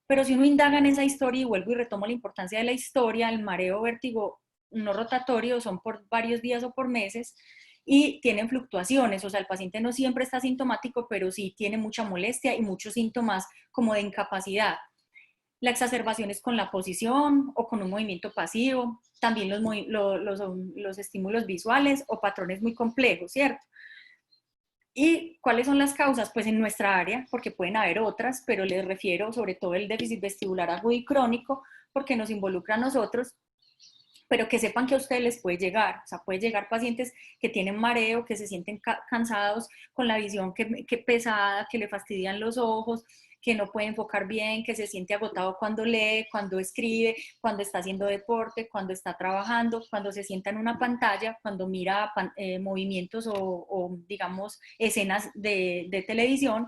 Pero si uno indaga en esa historia, y vuelvo y retomo la importancia de la historia, el mareo vértigo no rotatorio son por varios días o por meses y tienen fluctuaciones, o sea, el paciente no siempre está sintomático, pero sí tiene mucha molestia y muchos síntomas como de incapacidad. La exacerbación es con la posición o con un movimiento pasivo, también los estímulos visuales o patrones muy complejos, ¿cierto? ¿Y cuáles son las causas? Pues en nuestra área, porque pueden haber otras, pero les refiero sobre todo el déficit vestibular agudo y crónico, porque nos involucra a nosotros, pero que sepan que a ustedes les puede llegar. O sea, puede llegar pacientes que tienen mareo, que se sienten cansados, con la visión que pesada, que le fastidian los ojos, que no puede enfocar bien, que se siente agotado cuando lee, cuando escribe, cuando está haciendo deporte, cuando está trabajando, cuando se sienta en una pantalla, cuando mira movimientos o digamos, escenas de televisión,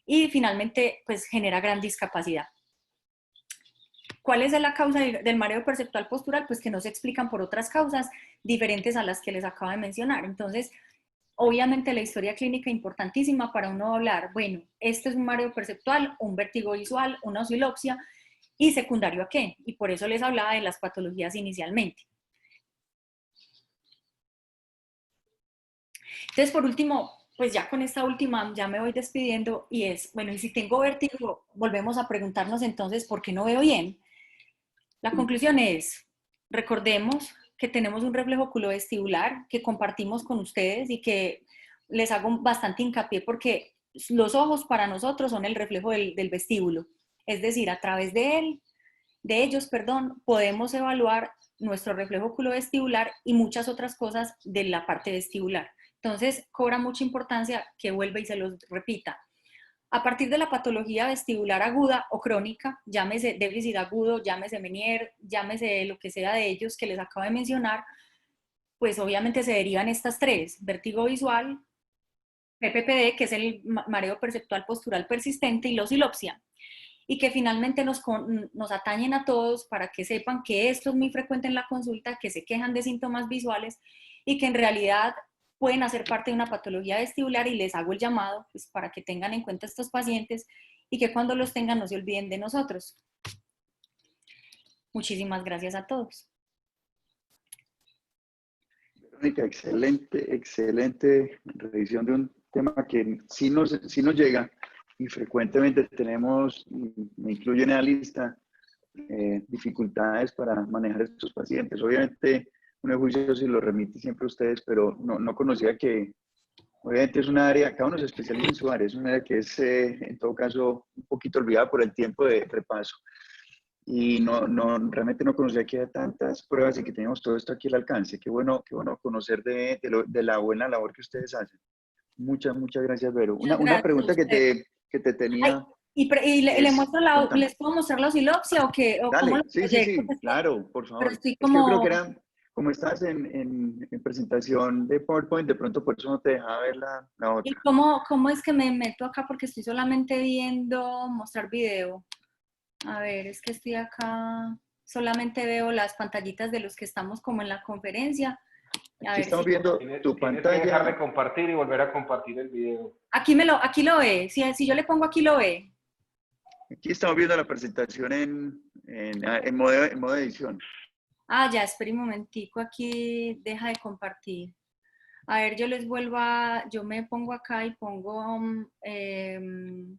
y finalmente, pues genera gran discapacidad. ¿Cuál es la causa del mareo perceptual postural? Pues que no se explican por otras causas diferentes a las que les acabo de mencionar. Entonces, obviamente la historia clínica importantísima para uno hablar, bueno, este es un mareo perceptual, un vértigo visual, una osilopsia, y secundario a qué. Y por eso les hablaba de las patologías inicialmente. Entonces, por último, pues ya con esta última ya me voy despidiendo, y es, bueno, y si tengo vértigo, volvemos a preguntarnos entonces, ¿por qué no veo bien? La conclusión es, recordemos que tenemos un reflejo oculovestibular que compartimos con ustedes y que les hago bastante hincapié porque los ojos para nosotros son el reflejo del vestíbulo. Es decir, a través de ellos, podemos evaluar nuestro reflejo oculovestibular y muchas otras cosas de la parte vestibular. Entonces, cobra mucha importancia que vuelva y se los repita. A partir de la patología vestibular aguda o crónica, llámese déficit agudo, llámese Meniere, llámese lo que sea de ellos que les acabo de mencionar, pues obviamente se derivan estas tres: vértigo visual, PPPD, que es el mareo perceptual postural persistente, y la osilopsia, y que finalmente nos atañen a todos para que sepan que esto es muy frecuente en la consulta, que se quejan de síntomas visuales y que en realidad pueden hacer parte de una patología vestibular, y les hago el llamado pues, para que tengan en cuenta estos pacientes y que cuando los tengan no se olviden de nosotros. Muchísimas gracias a todos. Verónica, excelente revisión de un tema que sí nos llega y frecuentemente tenemos, me incluyen en la lista, dificultades para manejar a estos pacientes. Obviamente uno de juicio si lo remite siempre a ustedes, pero no conocía que, obviamente es un área, cada uno se especializa en su área, es un área que es, en todo caso, un poquito olvidada por el tiempo de repaso. Y realmente no conocía que había tantas pruebas y que teníamos todo esto aquí al alcance. Qué bueno conocer de la buena labor que ustedes hacen. Muchas gracias, Vero. Muchas Una gracias a pregunta usted. que te Ay, tenía y le es, muestro contame. ¿les puedo mostrar la oscilopsia o qué, o cómo lo Dale, sí, sí, proyecto? sí, claro, por Pero favor. estoy Es que yo creo que como, era, como estás en presentación de PowerPoint, de pronto por eso no te dejaba ver la ¿y otra. cómo es que me meto acá? Porque estoy solamente viendo mostrar video. A ver, es que estoy acá, solamente veo las pantallitas de los que estamos como en la conferencia. A Aquí ver estamos si, viendo tu Tienes que dejar de pantalla. compartir y volver a compartir el video. aquí lo ve. Si yo le pongo aquí lo ve. Aquí estamos viendo la presentación en modo edición. Ah, ya, espere un momentico, aquí deja de compartir. A ver, yo me pongo acá y pongo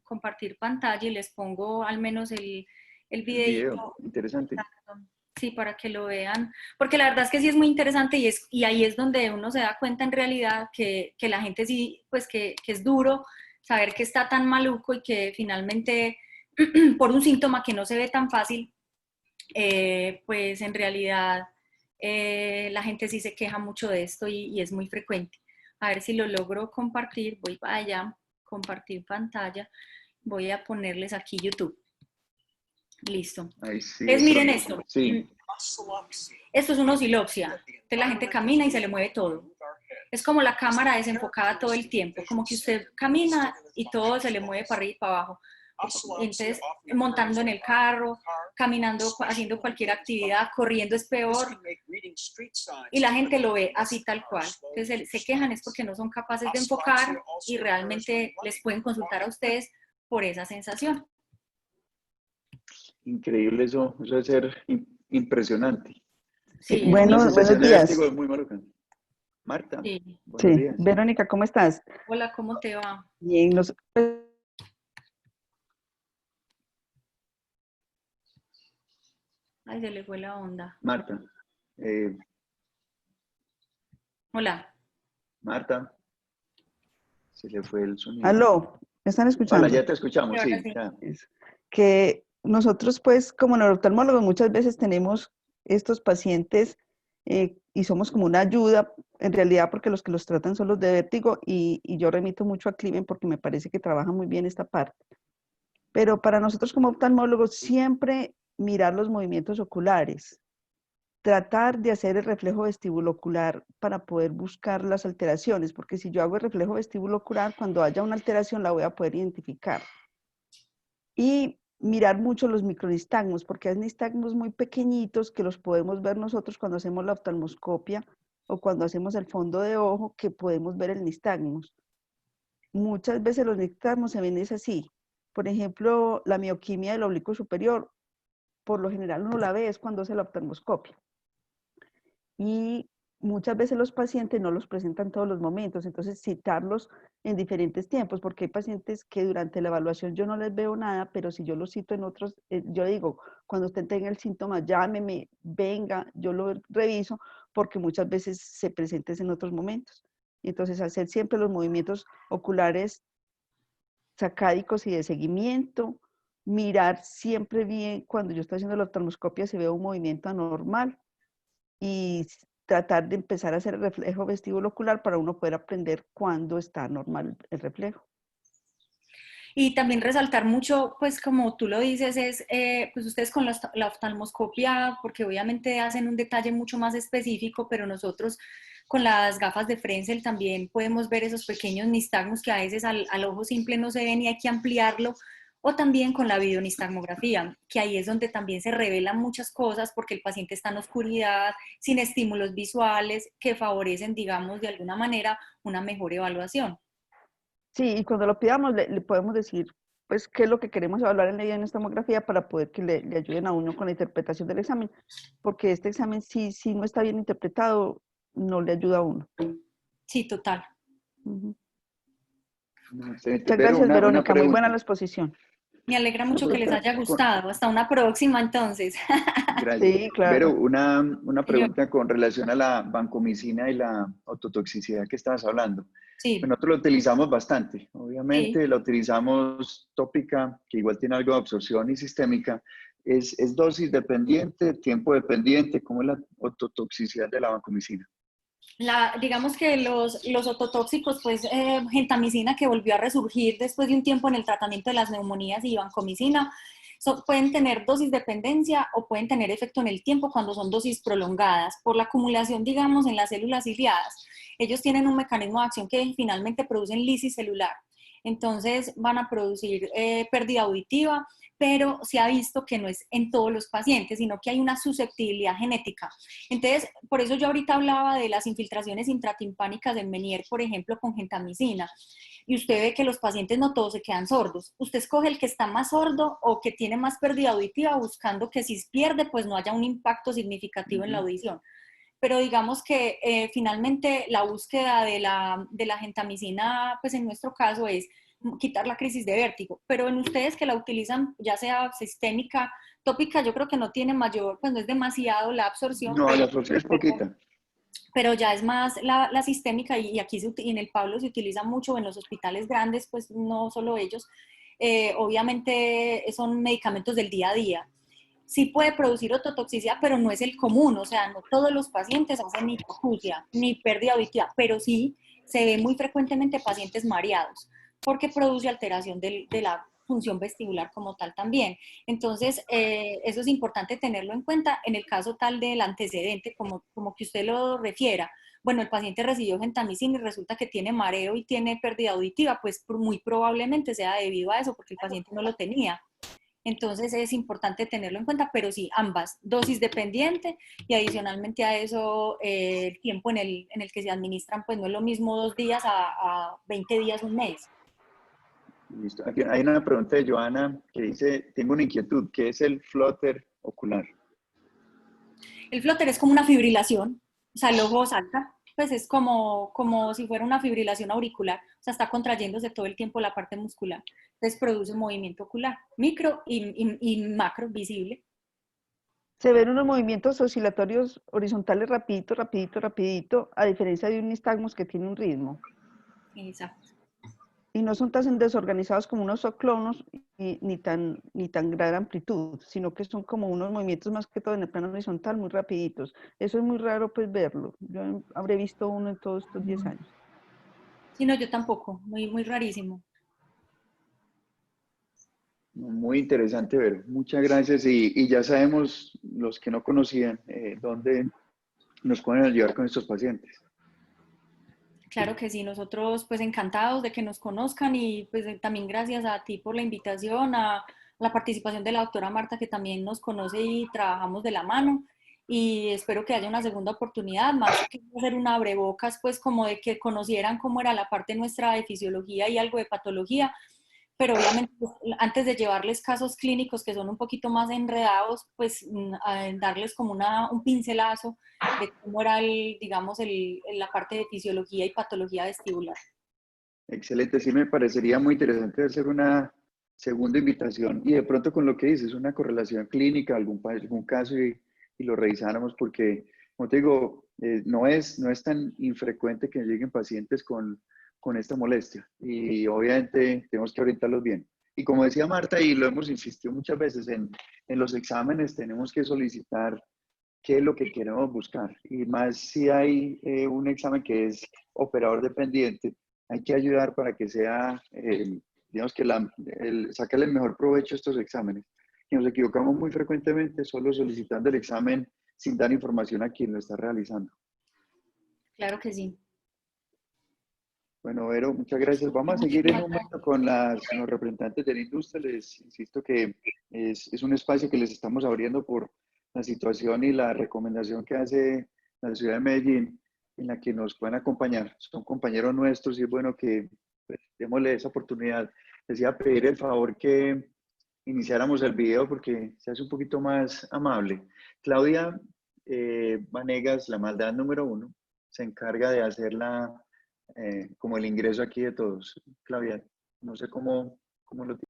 compartir pantalla y les pongo al menos el El video, videito. interesante. Sí, para que lo vean, porque la verdad es que sí es muy interesante y ahí es donde uno se da cuenta en realidad que la gente sí, pues que es duro saber que está tan maluco y que finalmente por un síntoma que no se ve tan fácil, pues en realidad la gente sí se queja mucho de esto y es muy frecuente. A ver si lo logro compartir, voy para allá, compartir pantalla, voy a ponerles aquí YouTube. Listo. Ahí sí, Entonces miren esto. sí, Esto es una oscilopsia. Entonces la gente camina y se le mueve todo. Es como la cámara desenfocada todo el tiempo, como que usted camina y todo se le mueve para arriba y para abajo. Entonces, montando en el carro, caminando, haciendo cualquier actividad, corriendo es peor. Y la gente lo ve así tal cual. Entonces, se quejan es porque no son capaces de enfocar y realmente les pueden consultar a ustedes por esa sensación. increíble eso debe ser impresionante. Sí, es La muy... sensación Buenos de vértigo días. es muy maluca. Marta, Sí. buenos Sí, días. Verónica, ¿cómo estás? Hola, ¿cómo te va? Bien, Ay, se le fue la onda. Marta, eh, Hola. Marta, se le fue el sonido. aló, ¿me están Hola, escuchando? ya te escuchamos, Ahora sí, sí. ya. Es que nosotros, pues, como neurooftalmólogos, muchas veces tenemos estos pacientes y somos como una ayuda, en realidad, porque los que los tratan son los de vértigo y yo remito mucho a Cliven porque me parece que trabaja muy bien esta parte. Pero para nosotros como oftalmólogos, siempre mirar los movimientos oculares, tratar de hacer el reflejo vestibulocular para poder buscar las alteraciones, porque si yo hago el reflejo vestibulocular, cuando haya una alteración la voy a poder identificar. Y mirar mucho los micronistagmos, porque hay nistagmos muy pequeñitos que los podemos ver nosotros cuando hacemos la oftalmoscopia o cuando hacemos el fondo de ojo, que podemos ver el nistagmos. Muchas veces los nistagmos se ven es así. Por ejemplo, la mioquimia del oblicuo superior, por lo general uno la ve es cuando hace la oftalmoscopia. Y muchas veces los pacientes no los presentan todos los momentos, entonces citarlos en diferentes tiempos, porque hay pacientes que durante la evaluación yo no les veo nada, pero si yo los cito en otros, yo digo, cuando usted tenga el síntoma, llámeme, venga, yo lo reviso, porque muchas veces se presenta en otros momentos. Entonces, hacer siempre los movimientos oculares sacádicos y de seguimiento, mirar siempre bien cuando yo estoy haciendo la oftalmoscopia si veo un movimiento anormal y tratar de empezar a hacer el reflejo vestibulocular para uno poder aprender cuándo está normal el reflejo. Y también resaltar mucho, pues como tú lo dices, es, pues ustedes con la oftalmoscopia, porque obviamente hacen un detalle mucho más específico, pero nosotros con las gafas de Frenzel también podemos ver esos pequeños nistagmos que a veces al ojo simple no se ven y hay que ampliarlo, o también con la videonistagmografía, que ahí es donde también se revelan muchas cosas porque el paciente está en oscuridad, sin estímulos visuales que favorecen, digamos, de alguna manera una mejor evaluación. Sí, y cuando lo pidamos le podemos decir pues qué es lo que queremos evaluar en la videonistamografía para poder que le ayuden a uno con la interpretación del examen, porque este examen si no está bien interpretado, no le ayuda a uno. Sí, total. Uh-huh. Excelente. Muchas Pero gracias, una Verónica, muy buena pregunta. la exposición. Me alegra mucho que les Doctora, haya gustado. Hasta una próxima entonces. gracias. Sí, Vero, claro. una Yo, pregunta con relación a la vancomicina y la ototoxicidad que estabas hablando. Pues sí, nosotros lo utilizamos bastante. sí. Obviamente la utilizamos tópica, que igual tiene algo de absorción y sistémica. Es dosis dependiente, tiempo dependiente. ¿Cómo es la ototoxicidad de la vancomicina? Digamos que los ototóxicos, pues gentamicina que volvió a resurgir después de un tiempo en el tratamiento de las neumonías y vancomicina, pueden tener dosis dependencia o pueden tener efecto en el tiempo cuando son dosis prolongadas por la acumulación, digamos, en las células ciliadas. Ellos tienen un mecanismo de acción que finalmente producen lisis celular. Entonces van a producir pérdida auditiva, pero se ha visto que no es en todos los pacientes, sino que hay una susceptibilidad genética. Entonces, por eso yo ahorita hablaba de las infiltraciones intratimpánicas en Meniere, por ejemplo, con gentamicina. Y usted ve que los pacientes no todos se quedan sordos. Usted escoge el que está más sordo o que tiene más pérdida auditiva, buscando que si pierde, pues no haya un impacto significativo en la Ujú. audición. Pero digamos que finalmente la búsqueda de la gentamicina, pues en nuestro caso es quitar la crisis de vértigo, pero en ustedes que la utilizan, ya sea sistémica, tópica, yo creo que no tiene mayor, pues no es demasiado la absorción, No, la absorción es pero, poquita. pero ya es más la sistémica y aquí y en el Pablo se utiliza mucho, en los hospitales grandes, pues no solo ellos, obviamente son medicamentos del día a día. Sí puede producir ototoxicidad, pero no es el común, o sea, no todos los pacientes hacen ni hipoacusia, ni pérdida auditiva, pero sí se ve muy frecuentemente pacientes mareados, porque produce alteración de la función vestibular como tal también. Entonces, eso es importante tenerlo en cuenta en el caso tal del antecedente, como que usted lo refiera. Bueno, el paciente recibió gentamicina y resulta que tiene mareo y tiene pérdida auditiva, pues muy probablemente sea debido a eso, porque el paciente no lo tenía. Entonces es importante tenerlo en cuenta, pero sí, ambas, dosis dependiente y adicionalmente a eso el tiempo en el que se administran, pues no es lo mismo 2 días a 20 días, un mes. Listo. Aquí hay una pregunta de Joana que dice, tengo una inquietud, ¿qué es el flúter ocular? El flóter es como una fibrilación, o sea, el ojo salta, pues es como si fuera una fibrilación auricular, o sea, está contrayéndose todo el tiempo la parte muscular. Entonces produce un movimiento ocular, micro y macro, visible. Se ven unos movimientos oscilatorios horizontales rapidito, rapidito, rapidito, a diferencia de un nistagmus que tiene un ritmo. Exacto. Y no son tan desorganizados como unos ciclones ni tan gran amplitud, sino que son como unos movimientos más que todo en el plano horizontal, muy rapiditos. Eso es muy raro pues verlo. Yo habré visto uno en todos estos 10 años. Sí, no, yo tampoco, muy, muy rarísimo. Muy interesante ver. Muchas gracias. Y ya sabemos, los que no conocían, dónde nos pueden ayudar con estos pacientes. Claro que sí, nosotros pues encantados de que nos conozcan y pues también gracias a ti por la invitación, a la participación de la doctora Marta que también nos conoce y trabajamos de la mano y espero que haya una segunda oportunidad, más que hacer una abrebocas pues como de que conocieran cómo era la parte nuestra de fisiología y algo de patología, pero obviamente pues, antes de llevarles casos clínicos que son un poquito más enredados, pues darles como un pincelazo de cómo era digamos, la parte de fisiología y patología vestibular. Excelente. Sí, me parecería muy interesante hacer una segunda invitación y de pronto con lo que dices, una correlación clínica, algún caso y lo revisáramos porque, como te digo, no es tan infrecuente que lleguen pacientes con esta molestia y obviamente tenemos que orientarlos bien. Y como decía Marta, y lo hemos insistido muchas veces, en los exámenes tenemos que solicitar qué es lo que queremos buscar. Y más si hay un examen que es operador dependiente, hay que ayudar para que sea, digamos que sacarle el mejor provecho a estos exámenes. Y nos equivocamos muy frecuentemente solo solicitando el examen sin dar información a quien lo está realizando. Claro que sí. Bueno, Vero, muchas gracias. Vamos a seguir en Muchísimas un momento gracias. con los representantes de la industria. Les insisto que es un espacio que les estamos abriendo por la situación y la recomendación que hace la ciudad de Medellín, en la que nos pueden acompañar. Son compañeros nuestros y es bueno que pues, démosle esa oportunidad. Les iba a pedir el favor que iniciáramos el video porque se hace un poquito más amable. Claudia Vanegas, la maldad número 1, se encarga de hacer como el ingreso aquí de todos. Claudia, no sé cómo lo